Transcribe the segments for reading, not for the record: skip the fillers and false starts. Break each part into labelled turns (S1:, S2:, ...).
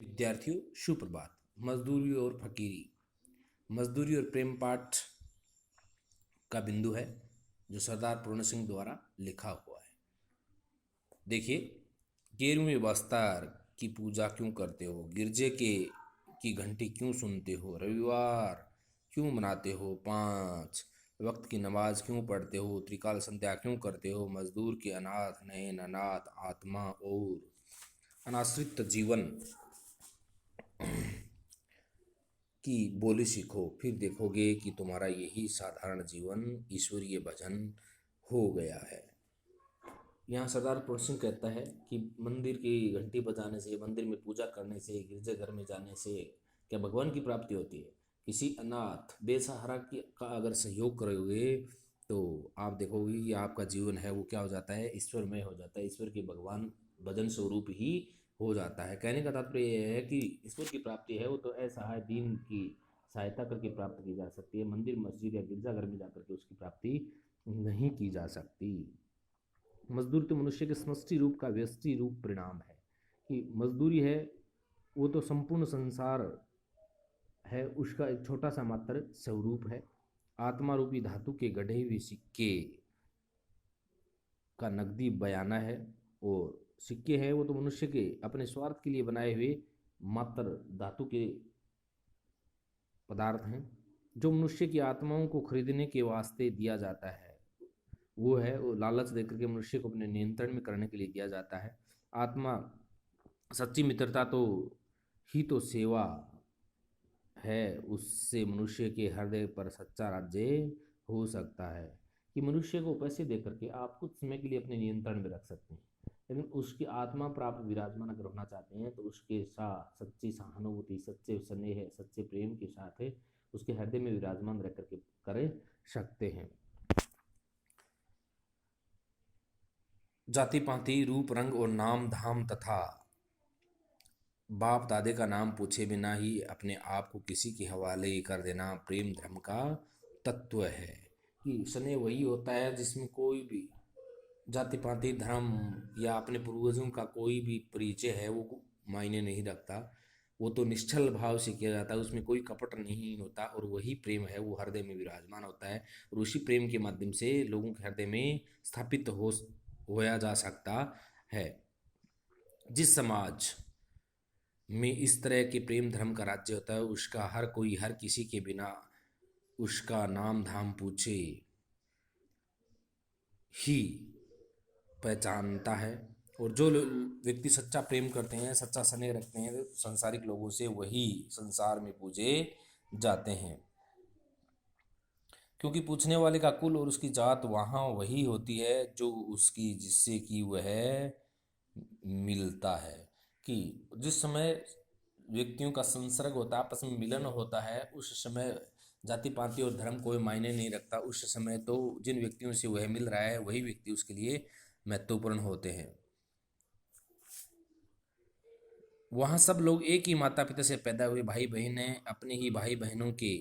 S1: विद्यार्थियों सुप्रभात। मजदूरी और फकीरी। मजदूरी और प्रेम पाठ का बिंदु है जो सरदार पूर्ण सिंह द्वारा लिखा हुआ है। देखिए, 11वीं बस्तर की पूजा क्यों करते हो? गिरजे के की घंटी क्यों सुनते हो? रविवार क्यों मनाते हो? 5 वक्त की नमाज क्यों पढ़ते हो? त्रिकाल संध्या क्यों करते हो? मजदूर के अनाथ नयन, अनाथ आत्मा और अनाश्रित जीवन की बोली सीखो, फिर देखोगे कि तुम्हारा यही साधारण जीवन ईश्वरीय भजन हो गया है। यहाँ सरदार पूर्ण सिंह कहता है कि मंदिर की घंटी बजाने से, मंदिर में पूजा करने से, गिरजाघर में जाने से क्या भगवान की प्राप्ति होती है? किसी अनाथ बेसहारा की का अगर सहयोग करोगे तो आप देखोगे कि आपका जीवन है वो क्या हो जाता है, ईश्वरमय हो जाता है, ईश्वर की भगवान भजन स्वरूप ही हो जाता है। कहने का तात्पर्य यह है कि ईश्वर की प्राप्ति है वो तो असहाय दीन की सहायता करके प्राप्त की जा सकती है, मंदिर मस्जिद या गिरजाघर में जाकर के उसकी प्राप्ति नहीं की जा सकती। मजदूरी तो मनुष्य के समष्टि रूप का व्यष्टि रूप परिणाम है कि मजदूरी है वो तो संपूर्ण संसार है, उसका एक छोटा सा मात्र स्वरूप है। आत्मा रूपी धातु के गढ़े हुए सिक्के का नकदी बयाना है, और सिक्के हैं वो तो मनुष्य के अपने स्वार्थ के लिए बनाए हुए मात्र धातु के पदार्थ हैं जो मनुष्य की आत्माओं को खरीदने के वास्ते दिया जाता है। वो लालच देकर के मनुष्य को अपने नियंत्रण में करने के लिए दिया जाता है। आत्मा सच्ची मित्रता तो ही तो सेवा है, उससे मनुष्य के हृदय पर सच्चा राज्य हो सकता है। कि मनुष्य को पैसे दे करके आप कुछ समय के लिए अपने नियंत्रण में रख सकते हैं, लेकिन उसकी आत्मा पर आप विराजमान अगर होना चाहते हैं तो उसके साथ सच्ची सहानुभूति, सच्चे स्नेह, सच्चे प्रेम के साथ उसके हृदय में विराजमान रह करके कर सकते हैं। जाति पाति रूप रंग और नाम धाम तथा बाप दादे का नाम पूछे बिना ही अपने आप को किसी के हवाले कर देना प्रेम धर्म का तत्व है। कि स्नेह वही होता है जिसमें कोई भी जाति पाति धर्म या अपने पूर्वजों का कोई भी परिचय है वो मायने नहीं रखता। वो तो निश्चल भाव से किया जाता है, उसमें कोई कपट नहीं होता, और वही प्रेम है वो हृदय में विराजमान होता है, और उसी प्रेम के माध्यम से लोगों के हृदय में स्थापित होया जा सकता है। जिस समाज में इस तरह के प्रेम धर्म का राज्य होता है उसका हर कोई हर किसी के बिना उसका नाम धाम पूछे ही पहचानता है। और जो व्यक्ति सच्चा प्रेम करते हैं, सच्चा स्नेह रखते हैं संसारिक लोगों से, वही संसार में पूजे जाते हैं, क्योंकि पूछने वाले का कुल और उसकी जात वहाँ वही होती है जो उसकी जिससे कि वह मिलता है। कि जिस समय व्यक्तियों का संसर्ग होता है, आपस में मिलन होता है, उस समय जाति पाति और धर्म कोई मायने नहीं रखता। उस समय तो जिन व्यक्तियों से वह मिल रहा है वही व्यक्ति उसके लिए महत्वपूर्ण होते हैं। वहाँ सब लोग एक ही माता पिता से पैदा हुए भाई बहन हैं। अपने ही भाई बहनों के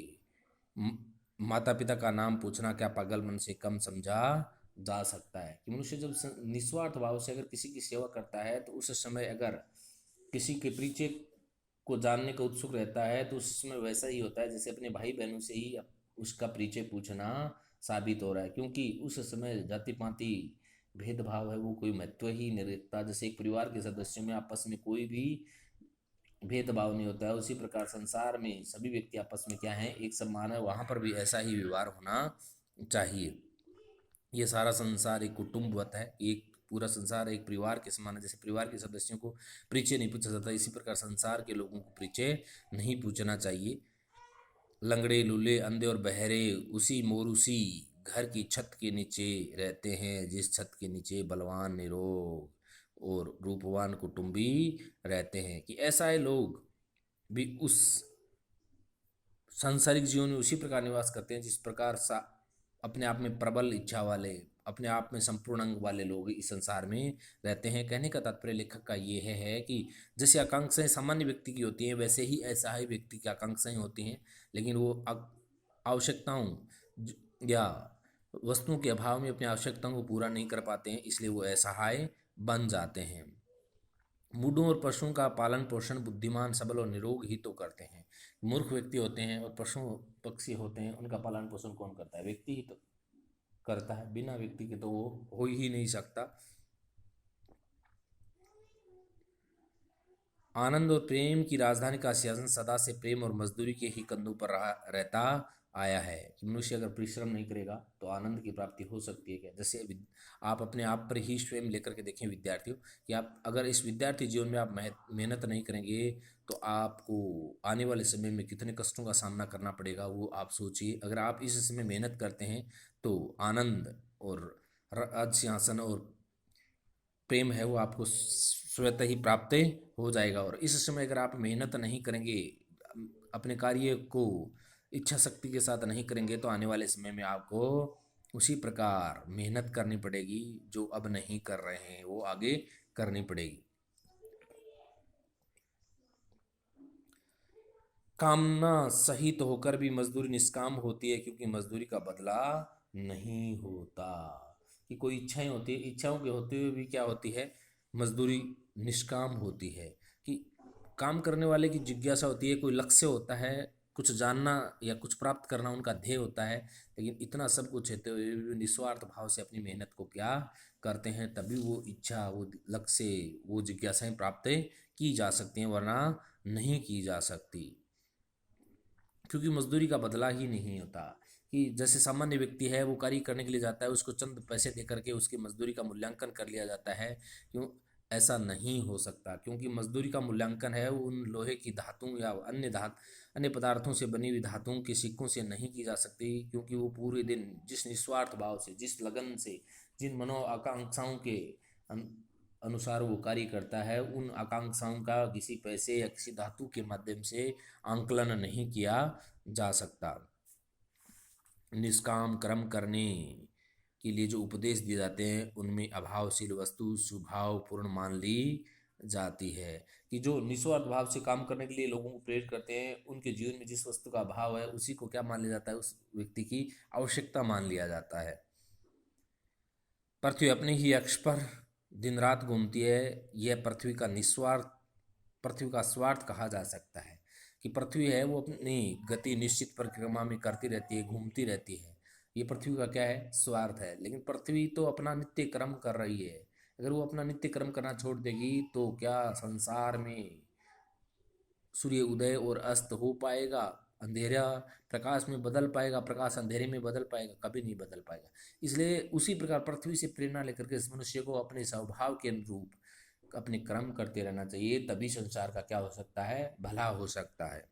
S1: माता पिता का नाम पूछना क्या पागलपन से कम समझा जा सकता है? कि मनुष्य जब निस्वार्थ भाव से अगर किसी की सेवा करता है तो उस समय अगर किसी के परिचय को जानने का उत्सुक रहता है तो उस समय वैसा ही होता है जैसे अपने भाई बहनों से ही उसका परिचय पूछना साबित हो रहा है, क्योंकि उस समय जाति पाति भेदभाव है वो कोई महत्व ही नहीं रखता। जैसे एक परिवार के सदस्यों में आपस में कोई भी भेदभाव नहीं होता है, उसी प्रकार संसार में सभी व्यक्ति आपस में क्या है, एक समान है। वहाँ पर भी ऐसा ही व्यवहार होना चाहिए। ये सारा संसार एक कुटुंबवत है, एक पूरा संसार एक परिवार के समान है। जैसे परिवार के सदस्यों को परिचय नहीं पूछा जाता, इसी प्रकार संसार के लोगों को परिचय नहीं पूछना चाहिए। लंगड़े लूले अंधे और बहरे उसी मोरूसी घर की छत के नीचे रहते हैं जिस छत के नीचे बलवान निरोग और रूपवान कुटुंबी रहते हैं। कि ऐसा है लोग भी उस सांसारिक जीवन में उसी प्रकार निवास करते हैं जिस प्रकार अपने आप में प्रबल इच्छा वाले, अपने आप में संपूर्ण अंग वाले लोग इस संसार में रहते हैं। कहने का तात्पर्य लेखक का ये है कि जैसे आकांक्षाएं सामान्य व्यक्ति की होती हैं वैसे ही ऐसा ही व्यक्ति की आकांक्षाएं होती हैं, लेकिन वो आवश्यकताओं या वस्तुओं के अभाव में अपनी आवश्यकताओं को पूरा नहीं कर पाते हैं, इसलिए वो असहाय बन जाते हैं। मूढ़ों और पशुओं का पालन पोषण बुद्धिमान सबल और निरोग ही तो करते हैं। मूर्ख व्यक्ति होते हैं और पशु पक्षी होते हैं, उनका पालन पोषण कौन करता है? व्यक्ति ही तो करता है। बिना व्यक्ति के तो वो हो ही नहीं सकता। आनंद और प्रेम की राजधानी का सिंहासन सदा से प्रेम और मजदूरी के ही कंधों पर रहा रहता आया है कि मनुष्य अगर परिश्रम नहीं करेगा तो आनंद की प्राप्ति हो सकती है क्या? जैसे आप अपने आप पर ही स्वयं लेकर के देखें विद्यार्थियों, कि आप अगर इस विद्यार्थी जीवन में आप मेहनत नहीं करेंगे तो आपको आने वाले समय में कितने कष्टों का सामना करना पड़ेगा वो आप सोचिए। अगर आप इस समय मेहनत करते हैं तो आनंद और राज सिंहासन और प्रेम है वो आपको स्वतः ही प्राप्त हो जाएगा। और इस समय अगर आप मेहनत नहीं करेंगे, अपने कार्य को इच्छा शक्ति के साथ नहीं करेंगे तो आने वाले समय में आपको उसी प्रकार मेहनत करनी पड़ेगी जो अब नहीं कर रहे हैं, वो आगे करनी पड़ेगी। कामना सहित होकर भी मजदूरी निष्काम होती है क्योंकि मजदूरी का बदला नहीं होता। कि कोई इच्छाएं होती है, इच्छाओं के होते हुए भी क्या होती है? मजदूरी निष्काम होती है। कि काम करने वाले की जिज्ञासा होती है, कोई लक्ष्य होता है, कुछ जानना या कुछ प्राप्त करना उनका ध्येय होता है। लेकिन इतना सब कुछ होते हुए भी निस्वार्थ भाव से अपनी मेहनत को क्या करते हैं, तभी वो इच्छा, वो लक्ष्य, वो जिज्ञासाएं प्राप्त की जा सकती हैं, वरना नहीं की जा सकती। क्योंकि मजदूरी का बदला ही नहीं होता। कि जैसे सामान्य व्यक्ति है वो कार्य करने के लिए जाता है, उसको चंद पैसे दे करके उसकी मजदूरी का मूल्यांकन कर लिया जाता है। क्यों? ऐसा नहीं हो सकता, क्योंकि मजदूरी का मूल्यांकन है उन लोहे की धातुओं या अन्य पदार्थों से बनी हुई धातुओं के सिक्कों से नहीं की जा सकती। क्योंकि वो पूरे दिन जिस निस्वार्थ भाव से, जिस लगन से, जिन मनो आकांक्षाओं के अनुसार वो कार्य करता है, उन आकांक्षाओं का किसी पैसे या किसी धातु के माध्यम से आंकलन नहीं किया जा सकता। निष्काम कर्म करने के लिए जो उपदेश दिए जाते हैं उनमें अभावशील वस्तु स्वभाव पूर्ण मान ली जाती है। कि जो निस्वार्थ भाव से काम करने के लिए लोगों को प्रेरित करते हैं, उनके जीवन में जिस वस्तु का अभाव है उसी को क्या मान लिया जाता है? उस व्यक्ति की आवश्यकता मान लिया जाता है। पृथ्वी अपने ही अक्ष पर दिन रात घूमती है, यह पृथ्वी का स्वार्थ कहा जा सकता है। कि पृथ्वी है वो अपनी गति निश्चित परिक्रमा में करती रहती है, घूमती रहती है। ये पृथ्वी का क्या है? स्वार्थ है। लेकिन पृथ्वी तो अपना नित्य कर्म कर रही है। अगर वो अपना नित्य कर्म करना छोड़ देगी तो क्या संसार में सूर्य उदय और अस्त हो पाएगा? अंधेरा प्रकाश में बदल पाएगा? प्रकाश अंधेरे में बदल पाएगा? कभी नहीं बदल पाएगा। इसलिए उसी प्रकार पृथ्वी से प्रेरणा लेकर के इस मनुष्य को अपने स्वभाव के अनुरूप अपने कर्म करते रहना चाहिए, तभी संसार का क्या हो सकता है? भला हो सकता है।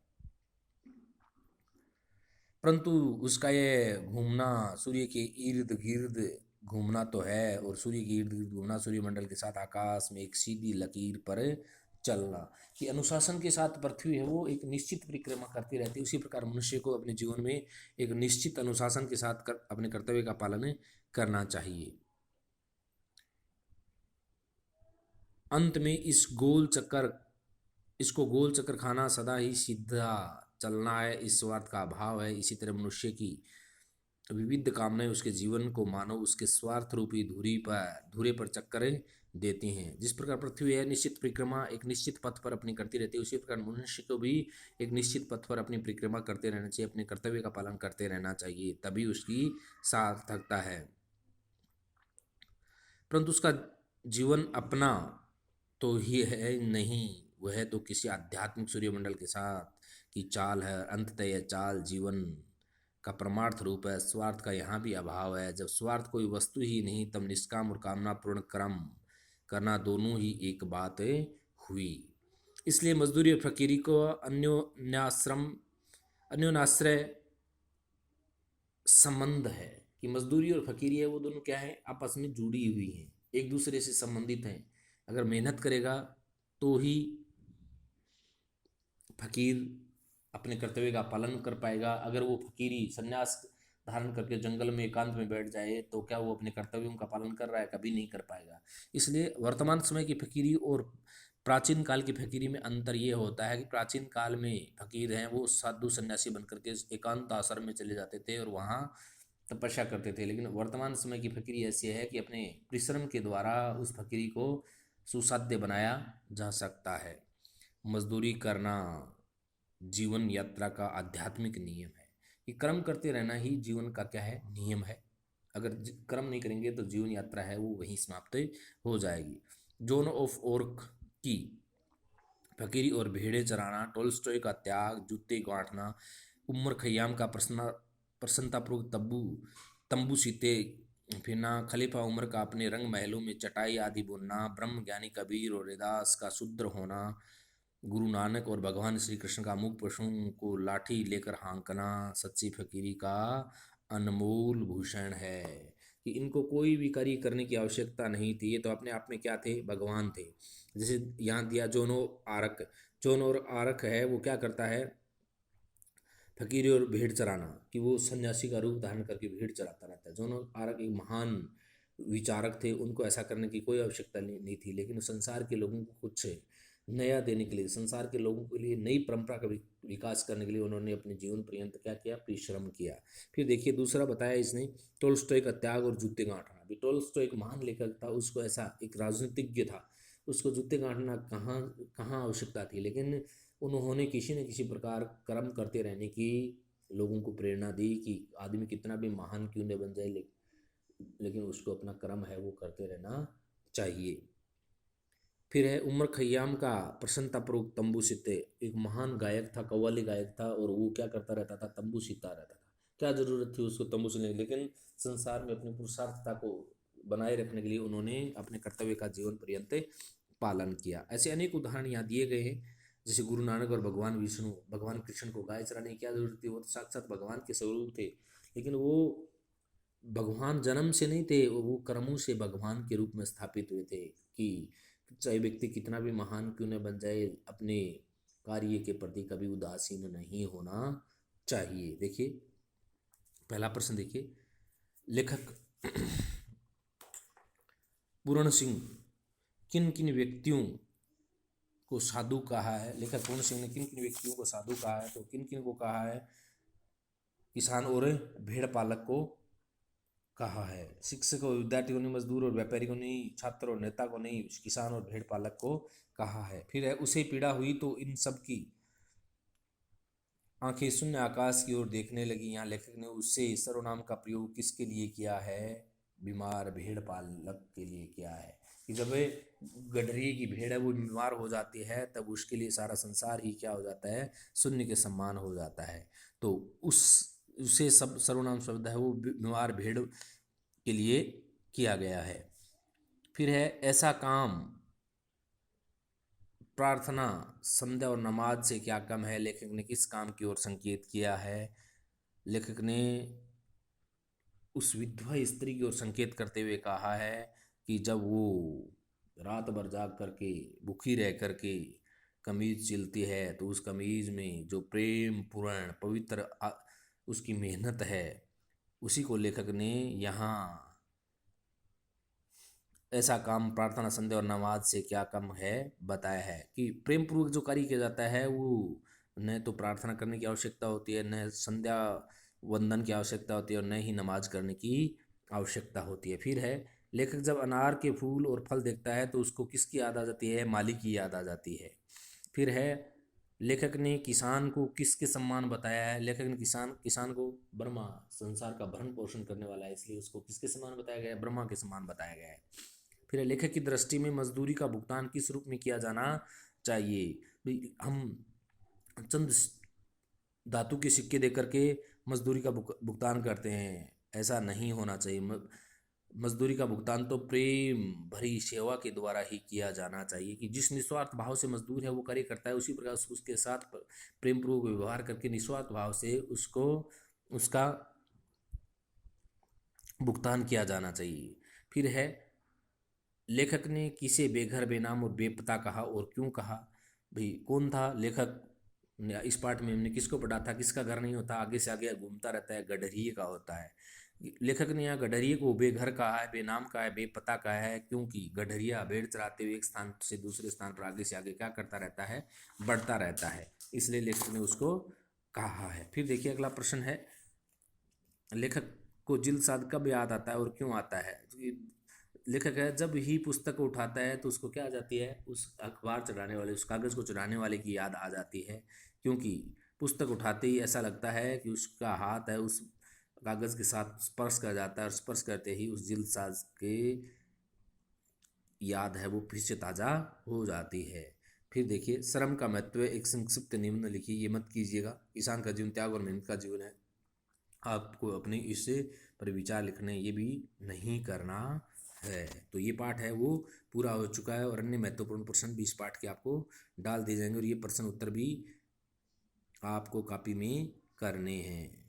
S1: परंतु उसका ये घूमना सूर्य के इर्द गिर्द घूमना तो है, और सूर्य के इर्द गिर्द घूमना, सूर्यमंडल के साथ आकाश में एक सीधी लकीर पर चलना। कि अनुशासन के साथ पृथ्वी है वो एक निश्चित परिक्रमा करती रहती है, उसी प्रकार मनुष्य को अपने जीवन में एक निश्चित अनुशासन के साथ अपने कर्तव्य का पालन करना चाहिए। अंत में इसको गोल चक्कर खाना, सदा ही सीधा चलना है, इस स्वार्थ का अभाव है। इसी तरह मनुष्य की विविध कामनाएं उसके जीवन को मानव उसके स्वार्थ रूपी धुरे पर चक्कर देती हैं। जिस प्रकार पृथ्वी है निश्चित परिक्रमा एक निश्चित पथ पर अपनी करती रहती है, उसी प्रकार मनुष्य को भी एक निश्चित पथ पर अपनी परिक्रमा करते रहना चाहिए, अपने कर्तव्य का पालन करते रहना चाहिए, तभी उसकी सार्थकता है। परंतु उसका जीवन अपना तो ही है नहीं, वह तो किसी आध्यात्मिक सूर्यमंडल के साथ की चाल है। अंततः यह चाल जीवन का परमार्थ रूप है। स्वार्थ का यहाँ भी अभाव है। जब स्वार्थ कोई वस्तु ही नहीं, तब निष्काम और कामनापूर्ण कर्म करना दोनों ही एक बात हुई। इसलिए मजदूरी और फकीरी को अन्योन्याश्रय संबंध है। कि मजदूरी और फकीरी है वो दोनों क्या है? आपस में जुड़ी हुई हैं, एक दूसरे से संबंधित हैं। अगर मेहनत करेगा तो ही फकीर अपने कर्तव्य का पालन कर पाएगा। अगर वो फकीरी संन्यास धारण करके जंगल में एकांत में बैठ जाए तो क्या वो अपने कर्तव्यों का पालन कर रहा है? कभी नहीं कर पाएगा। इसलिए वर्तमान समय की फकीरी और प्राचीन काल की फकीरी में अंतर ये होता है कि प्राचीन काल में फकीर हैं वो साधु सन्यासी बनकर के एकांत आश्रम में चले जाते थे और वहाँ तपस्या करते थे। लेकिन वर्तमान समय की फकीरी ऐसी है कि अपने परिश्रम के द्वारा उस फकीरी को सुसाध्य बनाया जा सकता है। मजदूरी करना जीवन यात्रा का आध्यात्मिक नियम है। ये कर्म करते रहना ही जीवन का क्या है, नियम है। अगर कर्म नहीं करेंगे तो जीवन यात्रा है वो वहीं समाप्त हो जाएगी। जोन ऑफ ऑर्क की फकीरी और भेड़े चराना, टोल्स्टॉय का त्याग, जूते गांठना, उमर खयाम का प्रसन्नतापूर्वक तंबू तंबू सीते फिरना, खलीफा उमर का अपने रंग महलों में चटाई आदि बुनना, ब्रह्म ज्ञानी कबीर और रैदास का शूद्र होना, गुरु नानक और भगवान श्री कृष्ण का मुख पशुओं को लाठी लेकर हाँकना सच्ची फकीरी का अनमोल भूषण है। कि इनको कोई भी कार्य करने की आवश्यकता नहीं थी, ये तो अपने आप में क्या थे, भगवान थे। जैसे यहाँ दिया जोनो आरक, जोन और आरक है वो क्या करता है, फकीरी और भेड़ चराना, कि वो सन्यासी का रूप धारण करके भेड़ चराता रहता है। जोनो आरक एक महान विचारक थे, उनको ऐसा करने की कोई आवश्यकता नहीं थी, लेकिन संसार के लोगों को कुछ नया देने के लिए, संसार के लोगों के लिए नई परंपरा का विकास करने के लिए उन्होंने अपने जीवन पर्यंत क्या किया, परिश्रम किया। फिर देखिए दूसरा बताया इसने, टोल्स्टॉय का त्याग और जूते गांठना। अभी टोल्स्टॉय एक महान लेखक था, उसको ऐसा एक राजनीतिज्ञ था, उसको जूते गांठना कहाँ कहाँ आवश्यकता थी, लेकिन उन्होंने किसी न किसी प्रकार कर्म करते रहने की लोगों को प्रेरणा दी कि आदमी कितना भी महान क्यों न बन जाए, लेकिन उसको अपना कर्म है वो करते रहना चाहिए। फिर है उमर खयाम का प्रसन्नतापूर्वक तंबू सीते। एक महान गायक था, कव्वाली गायक था, और वो क्या करता रहता था, तंबू सीता रहता था। क्या जरूरत थी उसको तंबू सीने की, लेकिन संसार में अपनी पुरुषार्थता को बनाए रखने के लिए उन्होंने अपने कर्तव्य का जीवन पर्यंत पालन किया। ऐसे अनेक उदाहरण यहाँ दिए गए हैं। जैसे गुरु नानक और भगवान विष्णु, भगवान कृष्ण को गाय चराने की क्या जरूरत थी, वो तो साक्षात भगवान के स्वरूप थे, लेकिन वो भगवान जन्म से नहीं थे, वो कर्मों से भगवान के रूप में स्थापित हुए थे। कि चाहे व्यक्ति कितना भी महान क्यों न बन जाए, अपने कार्य के प्रति कभी उदासीन नहीं होना चाहिए। देखिए पहला प्रश्न देखिए, लेखक पूर्ण सिंह किन किन व्यक्तियों को साधु कहा है, लेखक पूर्ण सिंह ने किन किन व्यक्तियों को साधु कहा है, तो किन किन को कहा है, किसान और भेड़ पालक को कहा है। शिक्षक और विद्यार्थी को नहीं, मजदूर और व्यापारी को नहीं, छात्र और नेता को नहीं, किसान और भेड़ पालक को कहा है। फिर है उसे पीड़ा हुई तो इन सब की आंखें शून्य आकाश की ओर देखने लगी। यहाँ लेखक ने उससे सर्वनाम का प्रयोग किसके लिए किया है, बीमार भेड़ पालक के लिए किया है। कि जब गडरी की भेड़ है वो बीमार हो जाती है, तब उसके लिए सारा संसार ही क्या हो जाता है, शून्य के समान हो जाता है। तो उस उसे सब सर्वनाम शब्द है वो बीमार भेड़ के लिए किया गया है। फिर है ऐसा काम प्रार्थना, संध्या और नमाज से क्या कम है, लेखक ने किस काम की ओर संकेत किया है। लेखक ने उस विधवा स्त्री की ओर संकेत करते हुए कहा है कि जब वो रात भर जाग करके भूखी रह करके कमीज सिलती है, तो उस कमीज में जो प्रेम पूर्ण पवित्र उसकी मेहनत है, उसी को लेखक ने यहाँ ऐसा काम प्रार्थना, संध्या और नमाज से क्या कम है बताया है। कि प्रेम पूर्वक जो कार्य किया जाता है वो न तो प्रार्थना करने की आवश्यकता होती है, न संध्या वंदन की आवश्यकता होती है, और न ही नमाज करने की आवश्यकता होती है। फिर है लेखक जब अनार के फूल और फल देखता है तो उसको किसकी याद आ जाती है, मालिक की याद आ जाती है। फिर है लेखक ने किसान को किसके सम्मान बताया है, लेखक ने किसान किसान को ब्रह्मा, संसार का भरण पोषण करने वाला है, इसलिए उसको किसके समान बताया गया है, ब्रह्मा के समान बताया गया है। फिर लेखक की दृष्टि में मजदूरी का भुगतान किस रूप में किया जाना चाहिए। हम चंद धातु के सिक्के देकर के मजदूरी का भुगतान करते हैं, ऐसा नहीं होना चाहिए। मजदूरी का भुगतान तो प्रेम भरी सेवा के द्वारा ही किया जाना चाहिए। कि जिस निस्वार्थ भाव से मजदूर है वो कार्य करता है, उसी प्रकार उसके साथ प्रेम पूर्वक व्यवहार करके निस्वार्थ भाव से उसको उसका भुगतान किया जाना चाहिए। फिर है लेखक ने किसे बेघर, बेनाम और बेपता कहा और क्यों कहा। भाई कौन था लेखक, इस पार्ट में हमने किसको पढ़ा था, किसका घर नहीं होता, आगे से आगे घूमता रहता है, गडरिये का होता है। लेखक ने यहाँ गडरिये को बेघर कहा है, बेनाम कहा है, बेपता कहा है, क्योंकि गडरिया भेड़ चराते हुए एक स्थान से दूसरे स्थान पर आगे से आगे क्या करता रहता है, बढ़ता रहता है, इसलिए लेखक ने उसको कहा है। फिर देखिए अगला प्रश्न है, लेखक को जिल्द साध कब याद आता है और क्यों आता है। लेखक है जब ही पुस्तक को उठाता है तो उसको क्या आ जाती है, उस अखबार चढ़ाने वाले, उस कागज़ को चुराने वाले की याद आ जाती है। क्योंकि पुस्तक उठाते ही ऐसा लगता है कि उसका हाथ है उस कागज़ के साथ स्पर्श कर जाता है, और स्पर्श करते ही उस जिल्दसाज के याद है वो फिर से ताज़ा हो जाती है। फिर देखिए, श्रम का महत्व, एक संक्षिप्त निम्न लिखिए, ये मत कीजिएगा। किसान का जीवन त्याग और मेहनत का जीवन है, आपको अपने इससे पर विचार लिखने ये भी नहीं करना है। तो ये पाठ है वो पूरा हो चुका है, और अन्य महत्वपूर्ण प्रश्न भी इस पाठ के आपको डाल दिए जाएंगे, और ये प्रश्न उत्तर भी आपको कॉपी में करने हैं।